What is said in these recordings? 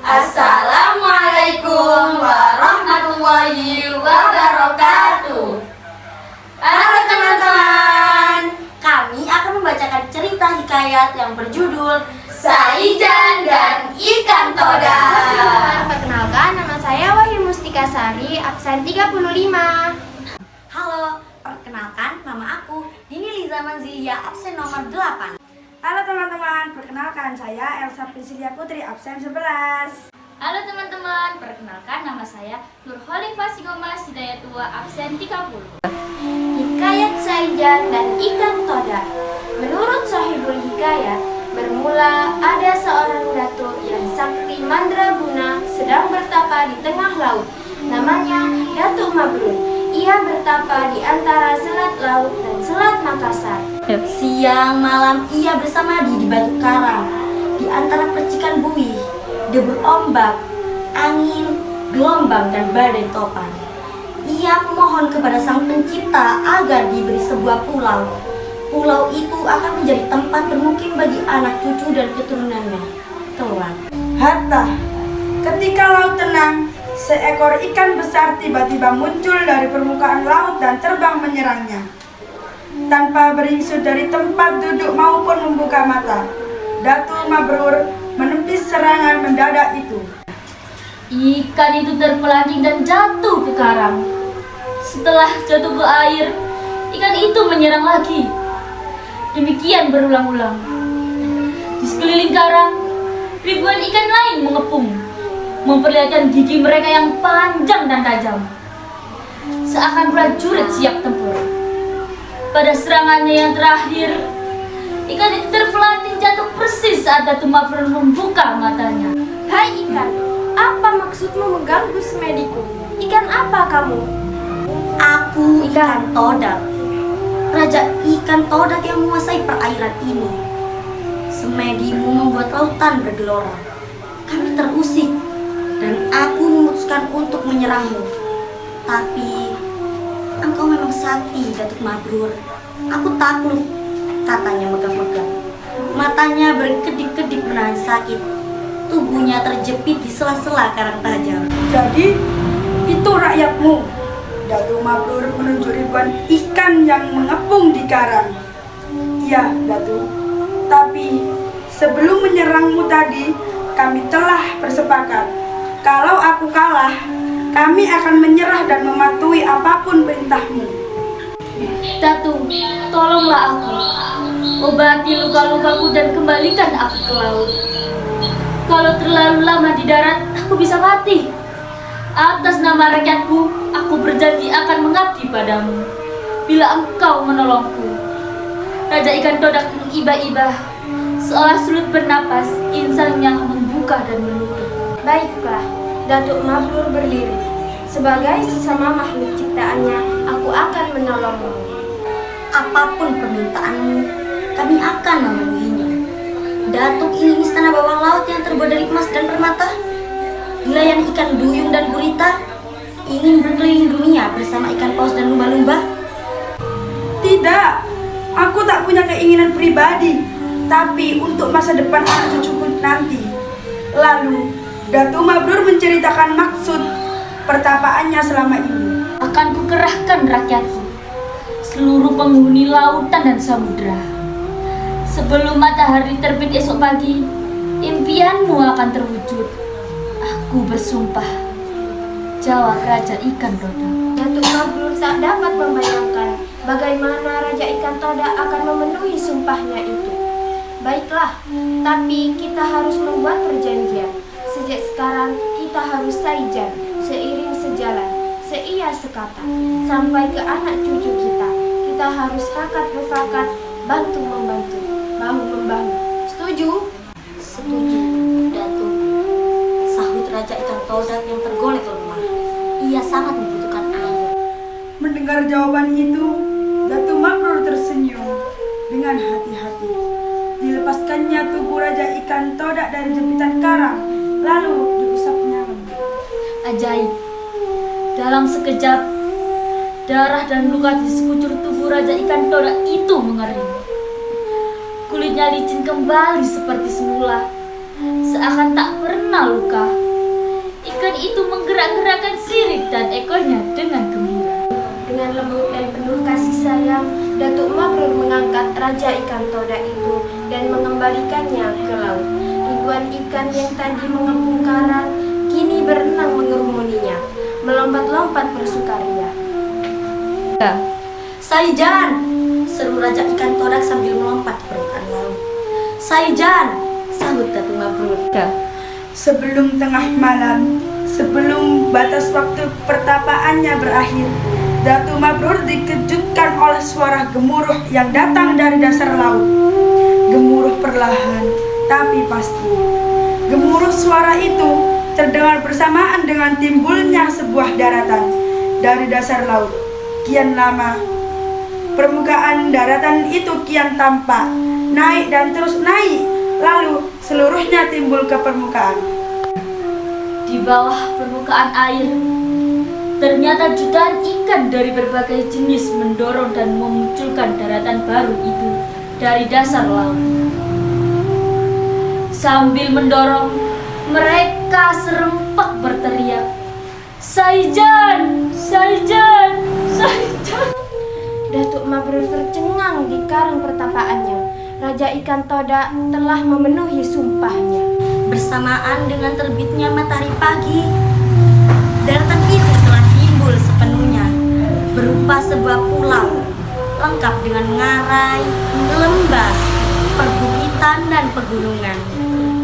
Assalamualaikum warahmatullahi wabarakatuh. Halo teman-teman, kami akan membacakan cerita hikayat yang berjudul Saijan dan Ikan Toda. Perkenalkan, nama saya Wahyu Mustika Sari, absen 35. Halo, perkenalkan nama aku Dini Liza Manzilia, absen nomor 8. Halo teman-teman, perkenalkan saya Elsa Priscilia Putri, absen 11. Halo teman-teman, perkenalkan nama saya Nur Khalifah Singomas Hidayatua, absen 30. Hikayat Saijan dan Ikan Toda. Menurut Sahibul Hikayat, bermula ada seorang datuk yang sakti mandraguna sedang bertapa di tengah laut. Namanya Datuk Mabrur. Ia bertapa di antara Selat Laut dan Selat Makassar. Siang malam ia bersamadi di batu karang, di antara percikan buih, debur ombak, angin, gelombang, dan badai topan. Ia memohon kepada Sang Pencipta agar diberi sebuah pulau. Pulau itu akan menjadi tempat bermukim bagi anak cucu dan keturunannya kelak. Hatta, ketika laut tenang, seekor ikan besar tiba-tiba muncul dari permukaan laut dan terbang menyerangnya. Tanpa beringsut dari tempat duduk maupun membuka mata, Datuk Mabrur menepis serangan mendadak itu. Ikan itu terpelanting dan jatuh ke karang. Setelah jatuh ke air, ikan itu menyerang lagi. Demikian berulang-ulang. Di sekeliling karang, ribuan ikan lain mengepung, memperlihatkan gigi mereka yang panjang dan tajam, seakan prajurit siap tempur. Pada serangannya yang terakhir, ikan itu terpelanting jatuh persis saat Datuk Mabrur membuka matanya. Hai ikan, apa maksudmu mengganggu semediku? Ikan apa kamu? Aku ikan todak, raja ikan todak yang menguasai perairan ini. Semedimu membuat lautan bergelora. Kami terusik dan aku memutuskan untuk menyerangmu. Tapi engkau memang sakti, Datuk Mabrur. Aku takluk, katanya megah-megah. Matanya berkedip-kedip menahan sakit. Tubuhnya terjepit di sela-sela karang tajam. Jadi, itu rakyatmu. Datuk Mabrur menunjuk ribuan ikan yang mengepung di karang. Iya, Datuk. Tapi, sebelum menyerangmu tadi, kami telah bersepakat. Kalau aku kalah, kami akan menyerah dan mematuhi apapun perintahmu. Datuk, tolonglah aku. Obati luka-lukaku dan kembalikan aku ke laut. Kalau terlalu lama di darat, aku bisa mati. Atas nama rakyatku, aku berjanji akan mengabdi padamu bila engkau menolongku. Raja ikan todak mengibah-ibah, seolah sulit bernapas, insangnya membuka dan menutup. Baiklah, Datuk Mabrur berdiri. Sebagai sesama makhluk ciptaannya, aku akan menolongmu. Apapun permintaanmu, kami akan memenuhinya. Datuk ingin istana bawah laut yang terbuat dari emas dan permata, wilayah ikan duyung dan gurita, ingin berkeliling dunia bersama ikan paus dan lumba-lumba. Tidak, aku tak punya keinginan pribadi, tapi untuk masa depan anak cucuku nanti. Lalu, Datuk Mabrur menceritakan maksud pertapaannya selama ini. Akan kukerahkan rakyatku, seluruh penghuni lautan dan samudera. Sebelum matahari terbit esok pagi, impianmu akan terwujud. Aku bersumpah. Jawab Raja Ikan Toda. Datuk Mabrur tak dapat membayangkan bagaimana Raja Ikan Toda akan memenuhi sumpahnya itu. Baiklah, tapi kita harus membuat perjanjian. Sejak sekarang kita harus saijan, seiring sejalan, seia sekata, sampai ke anak cucu kita. Kita harus hakat mufakat, bantu membantu, bahu membahu. Setuju? Setuju, Datuk. Sahut Raja ikan todak yang tergolek lemah. Ia sangat membutuhkan air. Mendengar jawaban itu, Datuk Mabrur tersenyum dengan hati-hati. Dilepaskannya tubuh Raja ikan todak dari jepitan karang, lalu diusapnya lembut. Ajaib. Dalam sekejap, darah dan luka di sekucur tubuh Raja Ikan Toda itu mengering. Kulitnya licin kembali seperti semula, seakan tak pernah malukah? Ikan itu menggerak-gerakkan sirip dan ekornya dengan gembira. Dengan lembut dan penuh kasih sayang, Datuk Mabrur mengangkat raja ikan toda itu dan mengembalikannya ke laut. Ribuan ikan yang tadi mengepung karang kini berenang mengerumuninya, melompat-lompat bersukaria. Saijan, seru raja ikan todak sambil melompat ke permukaan laut. Saijan, sahut Datuk Mabrur. Sebelum tengah malam, sebelum batas waktu pertapaannya berakhir, Datuk Mabrur dikejutkan oleh suara gemuruh yang datang dari dasar laut. Gemuruh perlahan, tapi pasti. Gemuruh suara itu terdengar bersamaan dengan timbulnya sebuah daratan dari dasar laut. Kian lama, permukaan daratan itu kian tampak, naik dan terus naik. Lalu seluruhnya timbul ke permukaan. Di bawah permukaan air, ternyata jutaan ikan dari berbagai jenis mendorong dan memunculkan daratan baru itu dari dasar laut. Sambil mendorong, mereka serempak berteriak, "Saijan! Saijan! Saijan!" Datuk Mabrur tercengang di karang pertapaannya. Raja ikan toda telah memenuhi sumpahnya. Bersamaan dengan terbitnya matahari pagi, daratan itu telah timbul sepenuhnya, berupa sebuah pulau, lengkap dengan ngarai, lembah, perbukitan dan pegunungan.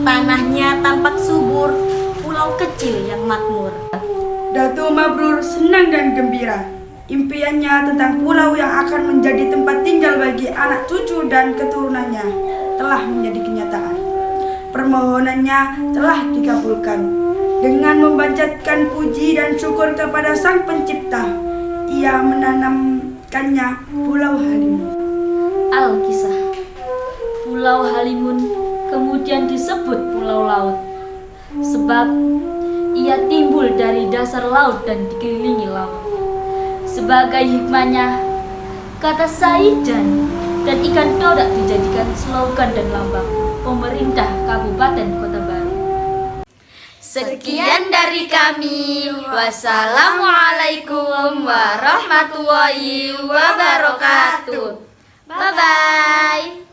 Tanahnya tampak subur, pulau kecil yang makmur. Datuk Mabrur senang dan gembira. Impiannya tentang pulau yang akan menjadi tempat tinggal bagi anak cucu dan keturunannya telah menjadi kenyataan. Permohonannya telah dikabulkan. Dengan memanjatkan puji dan syukur kepada Sang Pencipta, ia menanamkannya Pulau Halimun. Alkisah. Pulau Halimun kemudian disebut Pulau Laut, sebab ia timbul dari dasar laut dan dikelilingi laut. Sebagai hikmahnya, kata Saijan dan ikan todak dijadikan slogan dan lambang pemerintah Kabupaten Kota Baru. Sekian dari kami. Wassalamualaikum warahmatullahi wabarakatuh. Bye-bye.